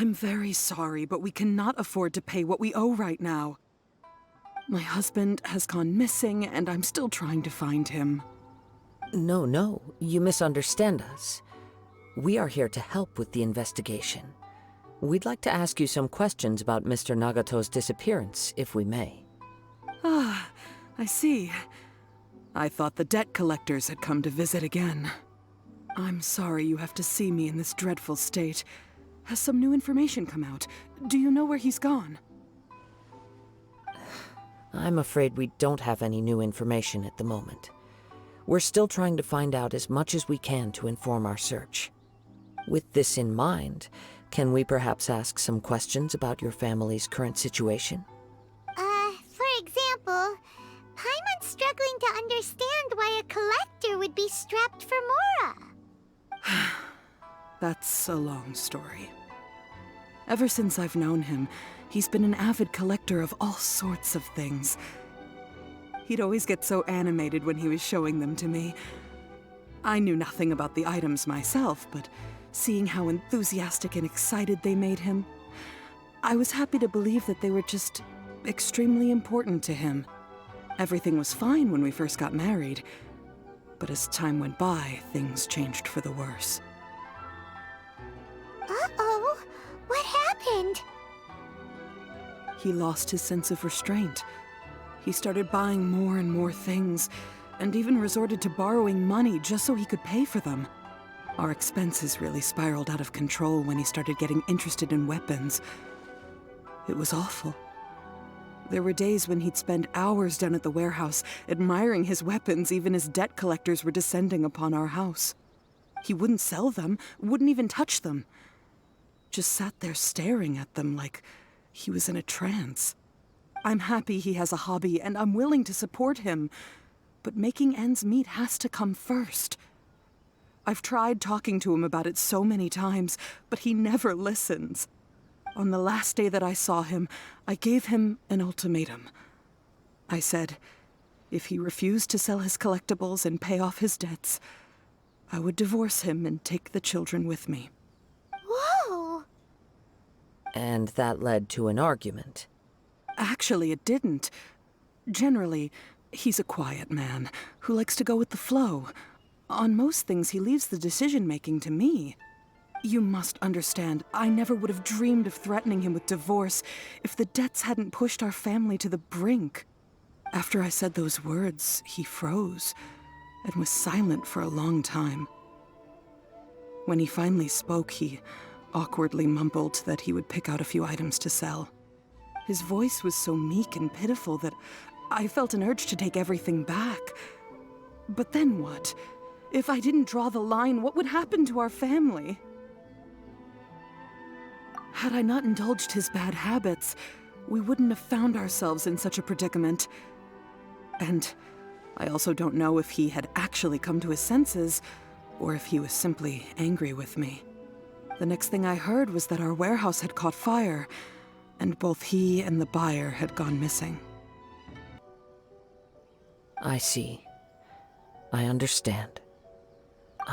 I'm very sorry, but we cannot afford to pay what we owe right now. My husband has gone missing, and I'm still trying to find him. No, you misunderstand us. We are here to help with the investigation. We'd like to ask you some questions about Mr. Nagato's disappearance, if we may. Ah, I see. I thought the debt collectors had come to visit again. I'm sorry you have to see me in this dreadful state. Has some new information come out? Do you know where he's gone? I'm afraid we don't have any new information at the moment. We're still trying to find out as much as we can to inform our search. With this in mind, can we perhaps ask some questions about your family's current situation? For example, Paimon's struggling to understand why a collector would be strapped for Mora. That's a long story. Ever since I've known him, he's been an avid collector of all sorts of things. He'd always get so animated when he was showing them to me. I knew nothing about the items myself, but seeing how enthusiastic and excited they made him, I was happy to believe that they were just extremely important to him. Everything was fine when we first got married, but as time went by, things changed for the worse. Uh-oh, what happened? He lost his sense of restraint. He started buying more and more things, and even resorted to borrowing money just so he could pay for them. Our expenses really spiraled out of control when he started getting interested in weapons. It was awful. There were days when he'd spend hours down at the warehouse, admiring his weapons even as debt collectors were descending upon our house. He wouldn't sell them, wouldn't even touch them. Just sat there staring at them like he was in a trance. I'm happy he has a hobby, and I'm willing to support him, but making ends meet has to come first. I've tried talking to him about it so many times, but he never listens. On the last day that I saw him, I gave him an ultimatum. I said, if he refused to sell his collectibles and pay off his debts, I would divorce him and take the children with me. Whoa! And that led to an argument. Actually, it didn't. Generally, he's a quiet man who likes to go with the flow. On most things, he leaves the decision-making to me. You must understand, I never would have dreamed of threatening him with divorce if the debts hadn't pushed our family to the brink. After I said those words, he froze and was silent for a long time. When he finally spoke, he awkwardly mumbled that he would pick out a few items to sell. His voice was so meek and pitiful that I felt an urge to take everything back. But then what? If I didn't draw the line, what would happen to our family? Had I not indulged his bad habits, we wouldn't have found ourselves in such a predicament. And I also don't know if he had actually come to his senses, or if he was simply angry with me. The next thing I heard was that our warehouse had caught fire, and both he and the buyer had gone missing. I see. I understand.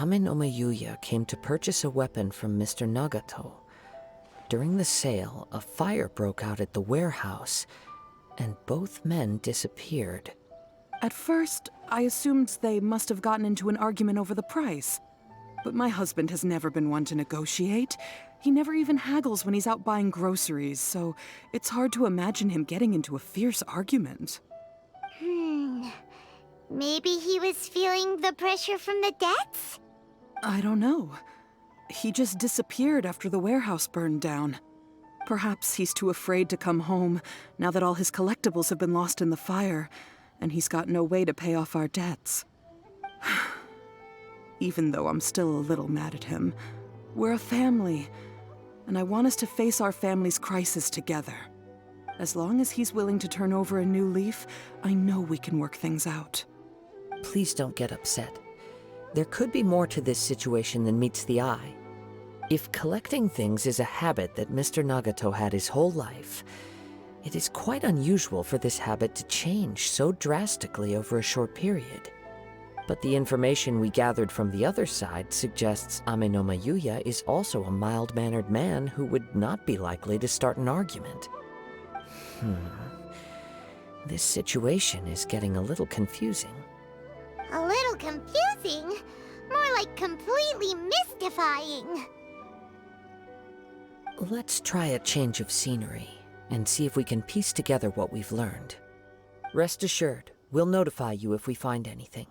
Ame no Mayuya came to purchase a weapon from Mr. Nagato. During the sale, a fire broke out at the warehouse, and both men disappeared. At first, I assumed they must have gotten into an argument over the price. But my husband has never been one to negotiate. He never even haggles when he's out buying groceries, so it's hard to imagine him getting into a fierce argument. Maybe he was feeling the pressure from the debts? I don't know. He just disappeared after the warehouse burned down. Perhaps he's too afraid to come home now that all his collectibles have been lost in the fire, and he's got no way to pay off our debts. Even though I'm still a little mad at him, we're a family, and I want us to face our family's crisis together. As long as he's willing to turn over a new leaf, I know we can work things out. Please don't get upset. There could be more to this situation than meets the eye. If collecting things is a habit that Mr. Nagato had his whole life, it is quite unusual for this habit to change so drastically over a short period. But the information we gathered from the other side suggests Amenoma Yuya is also a mild-mannered man who would not be likely to start an argument. This situation is getting a little confusing. A little confusing? More like completely mystifying. Let's try a change of scenery and see if we can piece together what we've learned. Rest assured, we'll notify you if we find anything.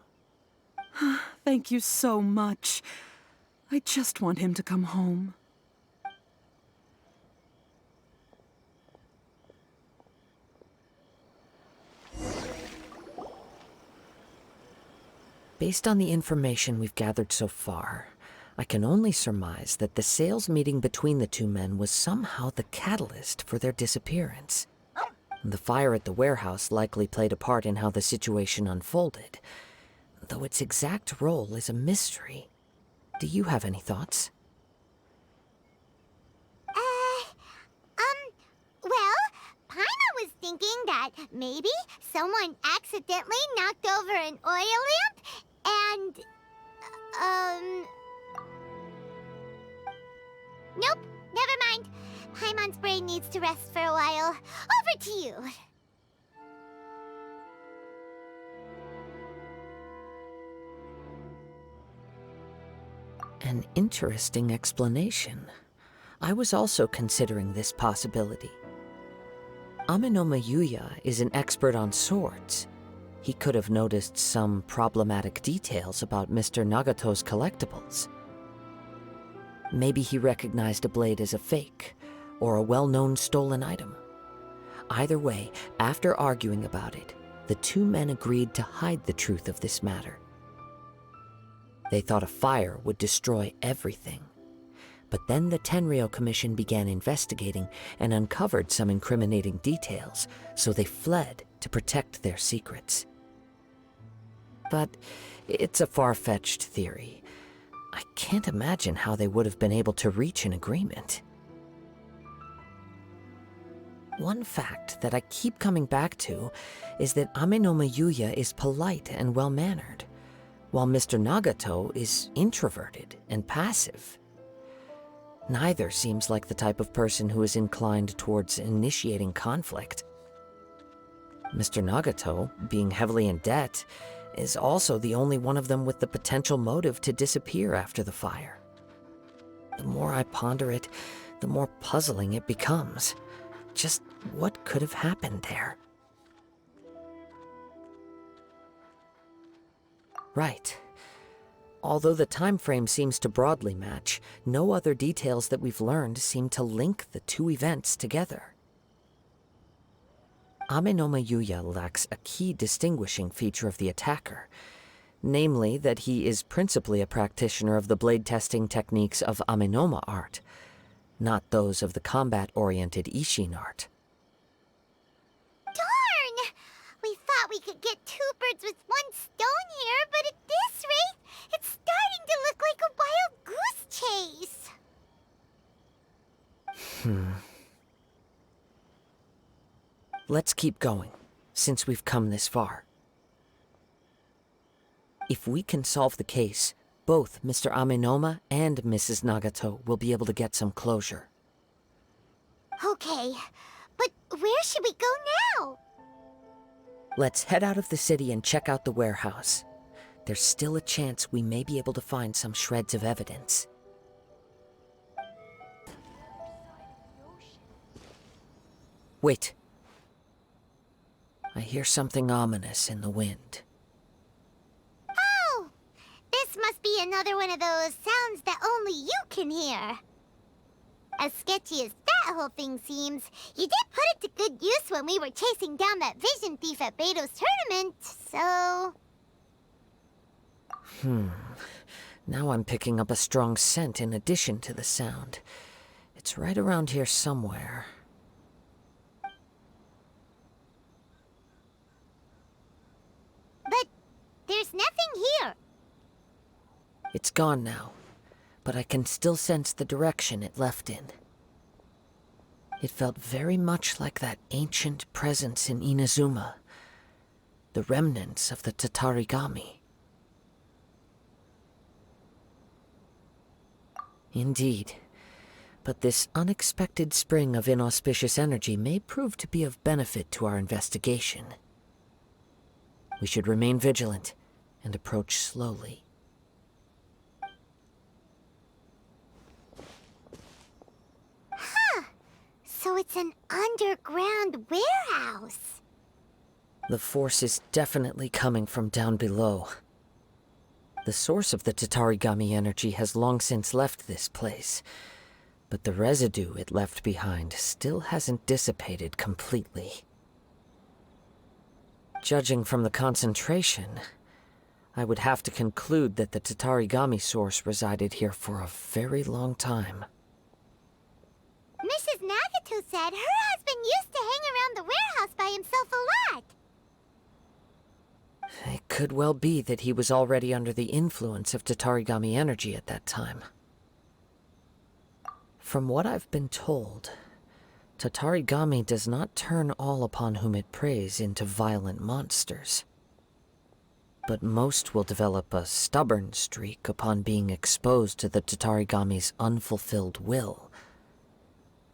Thank you so much. I just want him to come home. Based on the information we've gathered so far, I can only surmise that the sales meeting between the two men was somehow the catalyst for their disappearance. The fire at the warehouse likely played a part in how the situation unfolded, though its exact role is a mystery. Do you have any thoughts? Well, Paimon was thinking that maybe someone accidentally knocked over an oil lamp and, Nope, never mind. Paimon's brain needs to rest for a while. Over to you. An interesting explanation. I was also considering this possibility. Amenoma Yuya is an expert on swords. He could have noticed some problematic details about Mr. Nagato's collectibles. Maybe he recognized a blade as a fake, or a well-known stolen item. Either way, after arguing about it, the two men agreed to hide the truth of this matter. They thought a fire would destroy everything. But then the Tenryou Commission began investigating and uncovered some incriminating details, so they fled to protect their secrets. But it's a far-fetched theory. I can't imagine how they would have been able to reach an agreement. One fact that I keep coming back to is that Amenoma Yuya is polite and well-mannered, while Mr. Nagato is introverted and passive. Neither seems like the type of person who is inclined towards initiating conflict. Mr. Nagato, being heavily in debt, is also the only one of them with the potential motive to disappear after the fire. The more I ponder it, the more puzzling it becomes. Just what could have happened there? Right. Although the time frame seems to broadly match, no other details that we've learned seem to link the two events together. Amenoma Yuya lacks a key distinguishing feature of the attacker, namely that he is principally a practitioner of the blade testing techniques of Amenoma art, not those of the combat-oriented Ishin art. Darn! We thought we could get two birds with one stone here, but at this rate, it's starting to look like a wild goose chase. Let's keep going, since we've come this far. If we can solve the case, both Mr. Amenoma and Mrs. Nagato will be able to get some closure. Okay, but where should we go now? Let's head out of the city and check out the warehouse. There's still a chance we may be able to find some shreds of evidence. Wait. I hear something ominous in the wind. Oh! This must be another one of those sounds that only you can hear. As sketchy as that whole thing seems, you did put it to good use when we were chasing down that vision thief at Beto's tournament, so... Now I'm picking up a strong scent in addition to the sound. It's right around here somewhere. But there's nothing here. It's gone now, but I can still sense the direction it left in. It felt very much like that ancient presence in Inazuma, the remnants of the Tatarigami. Indeed. But this unexpected spring of inauspicious energy may prove to be of benefit to our investigation. We should remain vigilant and approach slowly. So it's an underground warehouse. The force is definitely coming from down below. The source of the Tatarigami energy has long since left this place, but the residue it left behind still hasn't dissipated completely. Judging from the concentration, I would have to conclude that the Tatarigami source resided here for a very long time. Mrs. Nagato said her husband used to hang around the warehouse by himself a lot. It could well be that he was already under the influence of Tatarigami energy at that time. From what I've been told, Tatarigami does not turn all upon whom it preys into violent monsters. But most will develop a stubborn streak upon being exposed to the Tatarigami's unfulfilled will.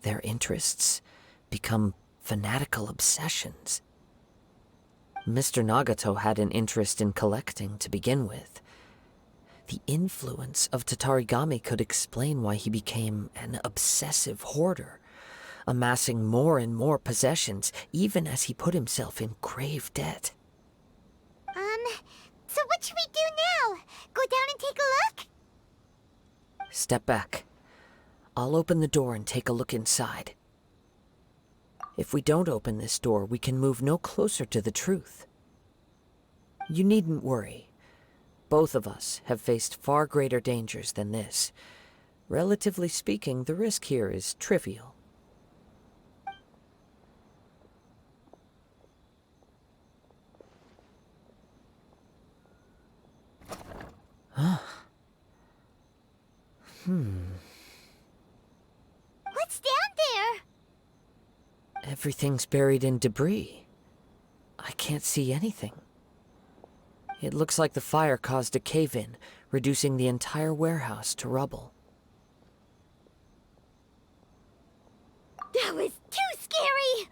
Their interests become fanatical obsessions. Mr. Nagato had an interest in collecting to begin with. The influence of Tatarigami could explain why he became an obsessive hoarder, amassing more and more possessions, even as he put himself in grave debt. So what should we do now? Go down and take a look? Step back. I'll open the door and take a look inside. If we don't open this door, we can move no closer to the truth. You needn't worry. Both of us have faced far greater dangers than this. Relatively speaking, the risk here is trivial. What's down there? Everything's buried in debris. I can't see anything. It looks like the fire caused a cave-in, reducing the entire warehouse to rubble. That was too scary!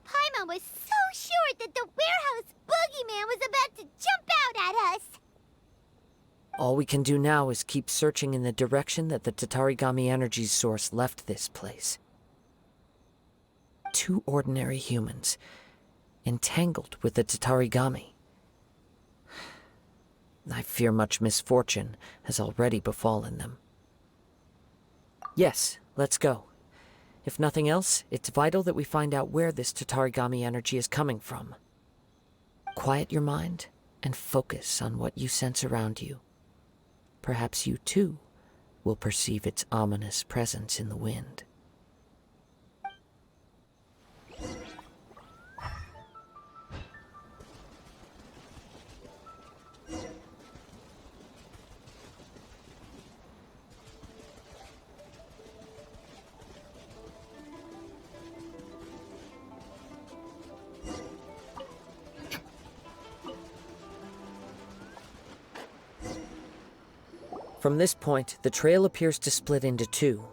Paimon was so sure that the warehouse boogeyman was about to jump out at us! All we can do now is keep searching in the direction that the Tatarigami energy source left this place. Two ordinary humans, entangled with the Tatarigami. I fear much misfortune has already befallen them. Yes, let's go. If nothing else, it's vital that we find out where this Tatarigami energy is coming from. Quiet your mind and focus on what you sense around you. Perhaps you, too, will perceive its ominous presence in the wind. From this point, the trail appears to split into two.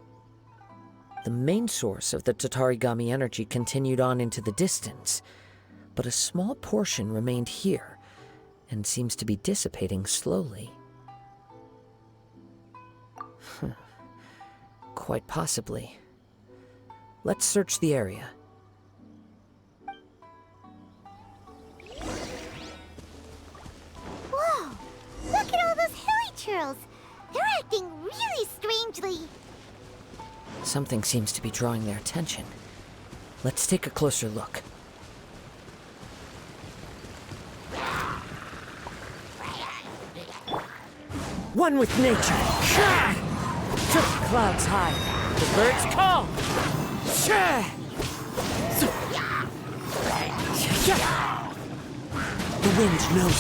The main source of the Tatarigami energy continued on into the distance, but a small portion remained here and seems to be dissipating slowly. Quite possibly. Let's search the area. Whoa! Look at all those hilly churls! They're acting really strangely. Something seems to be drawing their attention. Let's take a closer look. One with nature. To the clouds high. The birds call. The wind knows.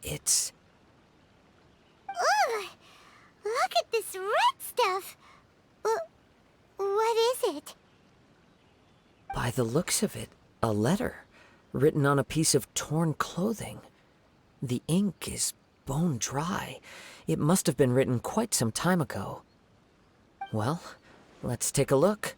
It's... Ugh! Look at this red stuff! What is it? By the looks of it, a letter. written on a piece of torn clothing. The ink is bone dry. It must have been written quite some time ago. Well, let's take a look.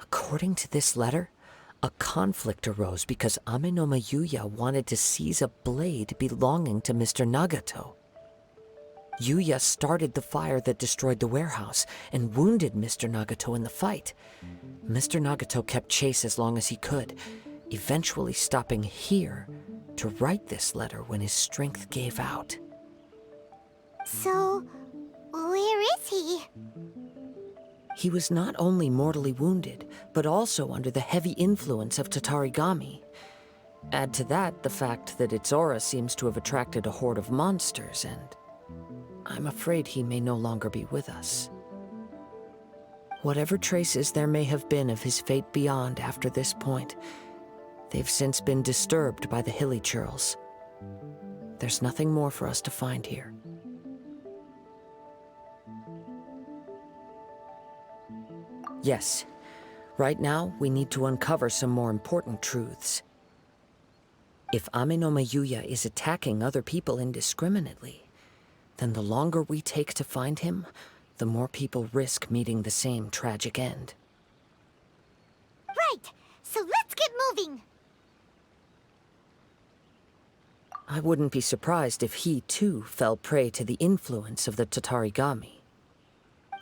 According to this letter, a conflict arose because Ame no Yuya wanted to seize a blade belonging to Mr. Nagato. Yuya started the fire that destroyed the warehouse and wounded Mr. Nagato in the fight. Mr. Nagato kept chase as long as he could, eventually stopping here to write this letter when his strength gave out. So, where is he? He was not only mortally wounded, but also under the heavy influence of Tatarigami. Add to that the fact that its aura seems to have attracted a horde of monsters, and I'm afraid he may no longer be with us. Whatever traces there may have been of his fate beyond after this point, they've since been disturbed by the hilly churls. There's nothing more for us to find here. Yes, right now we need to uncover some more important truths. If Ame no Yuya is attacking other people indiscriminately, then the longer we take to find him, the more people risk meeting the same tragic end. Right, so let's get moving. I wouldn't be surprised if he too fell prey to the influence of the Tatarigami.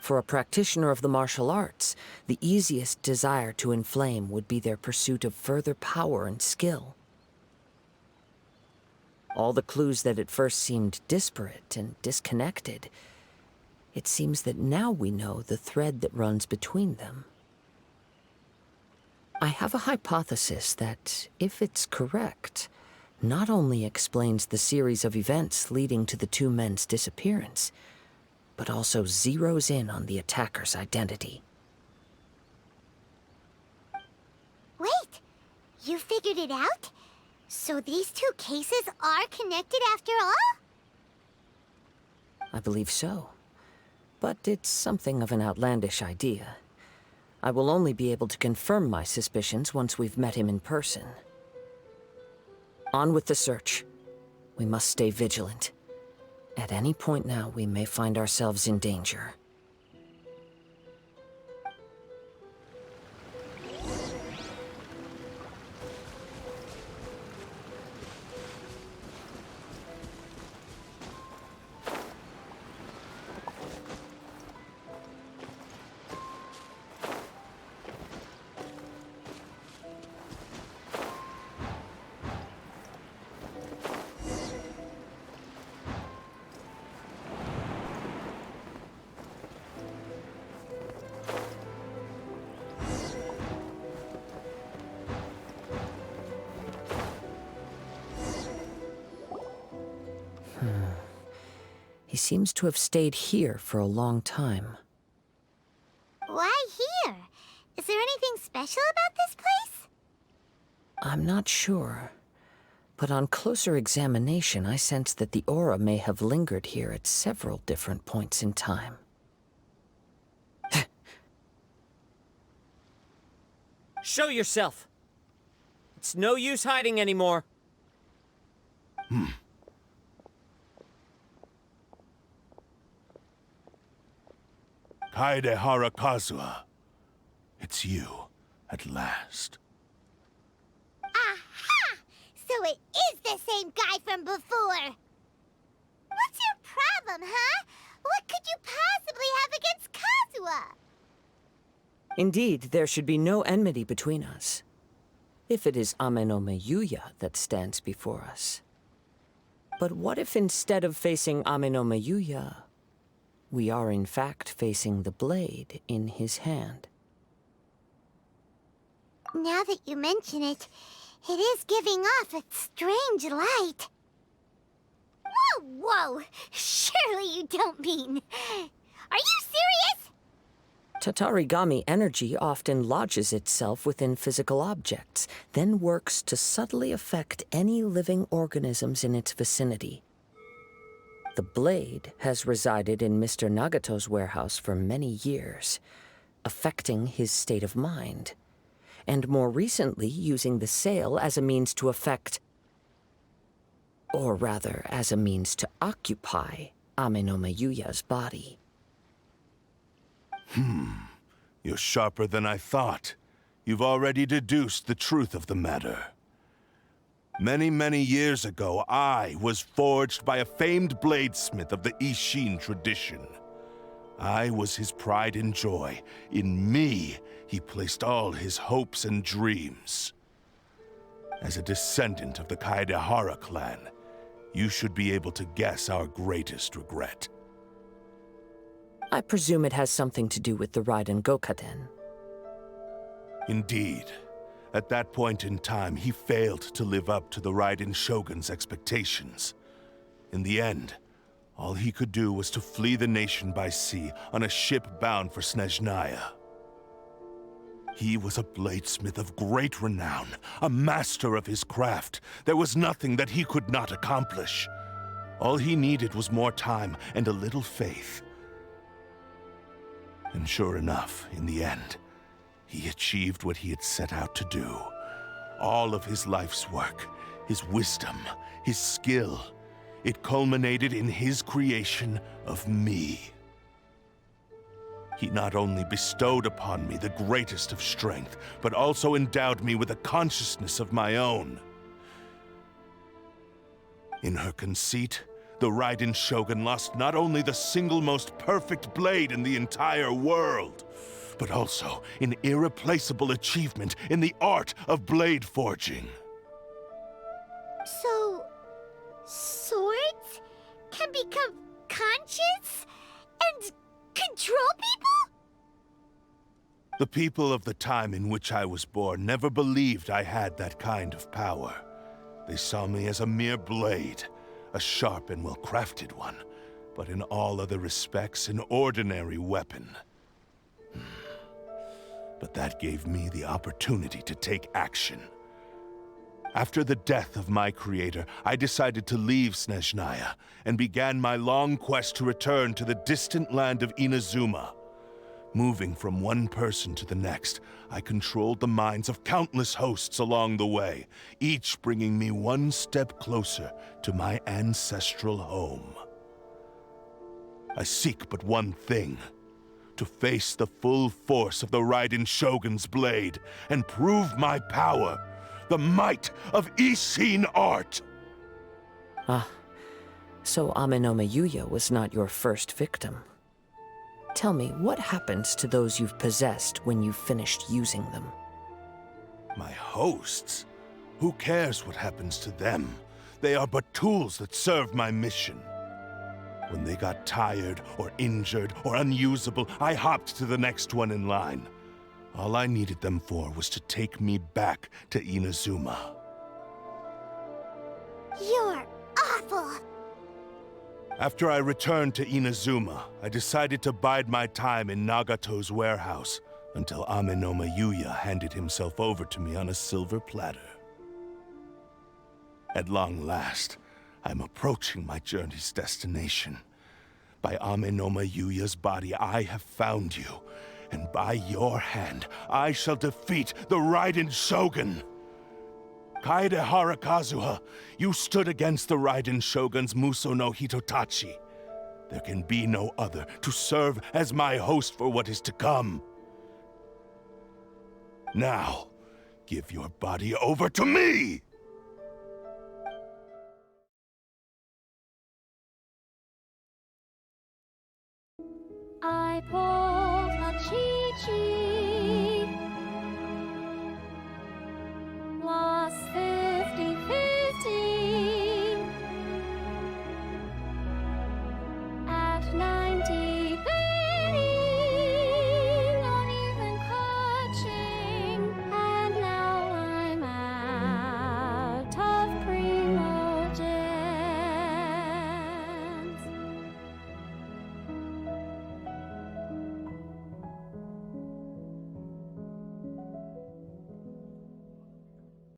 For a practitioner of the martial arts, the easiest desire to inflame would be their pursuit of further power and skill. All the clues that at first seemed disparate and disconnected, it seems that now we know the thread that runs between them. I have a hypothesis that, if it's correct, not only explains the series of events leading to the two men's disappearance, but also zeroes in on the attacker's identity. Wait, you figured it out? So these two cases are connected after all? I believe so. But it's something of an outlandish idea. I will only be able to confirm my suspicions once we've met him in person. On with the search. We must stay vigilant. At any point now, we may find ourselves in danger. He seems to have stayed here for a long time. Why here? Is there anything special about this place? I'm not sure. But on closer examination, I sense that the aura may have lingered here at several different points in time. Show yourself! It's no use hiding anymore. Kaedehara Kazuha. It's you, at last. Aha! So it is the same guy from before! What's your problem, huh? What could you possibly have against Kazuha? Indeed, there should be no enmity between us. If it is Ame no Yuya that stands before us. But what if instead of facing Ame no Yuya, we are in fact facing the blade in his hand? Now that you mention it, it is giving off a strange light. Whoa, whoa! Surely you don't mean... Are you serious? Tatarigami energy often lodges itself within physical objects, then works to subtly affect any living organisms in its vicinity. The blade has resided in Mr. Nagato's warehouse for many years, affecting his state of mind, and more recently using the sale as a means to affect, or rather, as a means to occupy Ame no Mayuya's body. You're sharper than I thought. You've already deduced the truth of the matter. Many, many years ago, I was forged by a famed bladesmith of the Ishin tradition. I was his pride and joy. In me, he placed all his hopes and dreams. As a descendant of the Kaedehara clan, you should be able to guess our greatest regret. I presume it has something to do with the Raiden Gokaden. Indeed. At that point in time, he failed to live up to the Raiden Shogun's expectations. In the end, all he could do was to flee the nation by sea on a ship bound for Snezhnaya. He was a bladesmith of great renown, a master of his craft. There was nothing that he could not accomplish. All he needed was more time and a little faith. And sure enough, in the end, he achieved what he had set out to do. All of his life's work, his wisdom, his skill, it culminated in his creation of me. He not only bestowed upon me the greatest of strength, but also endowed me with a consciousness of my own. In her conceit, the Raiden Shogun lost not only the single most perfect blade in the entire world, but also an irreplaceable achievement in the art of blade forging. So, swords can become conscious and control people? The people of the time in which I was born never believed I had that kind of power. They saw me as a mere blade, a sharp and well-crafted one, but in all other respects an ordinary weapon. But that gave me the opportunity to take action. After the death of my creator, I decided to leave Snezhnaya and began my long quest to return to the distant land of Inazuma. Moving from one person to the next, I controlled the minds of countless hosts along the way, each bringing me one step closer to my ancestral home. I seek but one thing: to face the full force of the Raiden Shogun's blade and prove my power, the might of Ishin art! Ah, so Ame no Mayuya was not your first victim. Tell me, what happens to those you've possessed when you've finished using them? My hosts? Who cares what happens to them? They are but tools that serve my mission. When they got tired, or injured, or unusable, I hopped to the next one in line. All I needed them for was to take me back to Inazuma. You're awful! After I returned to Inazuma, I decided to bide my time in Nagato's warehouse until Ame no Mayuya handed himself over to me on a silver platter. At long last, I'm approaching my journey's destination. By Ame no Mayuya's body, I have found you, and by your hand, I shall defeat the Raiden Shogun! Kaedehara Kazuha, you stood against the Raiden Shogun's Muso no Hitotachi. There can be no other to serve as my host for what is to come. Now, give your body over to me! I pulled a cheat sheet.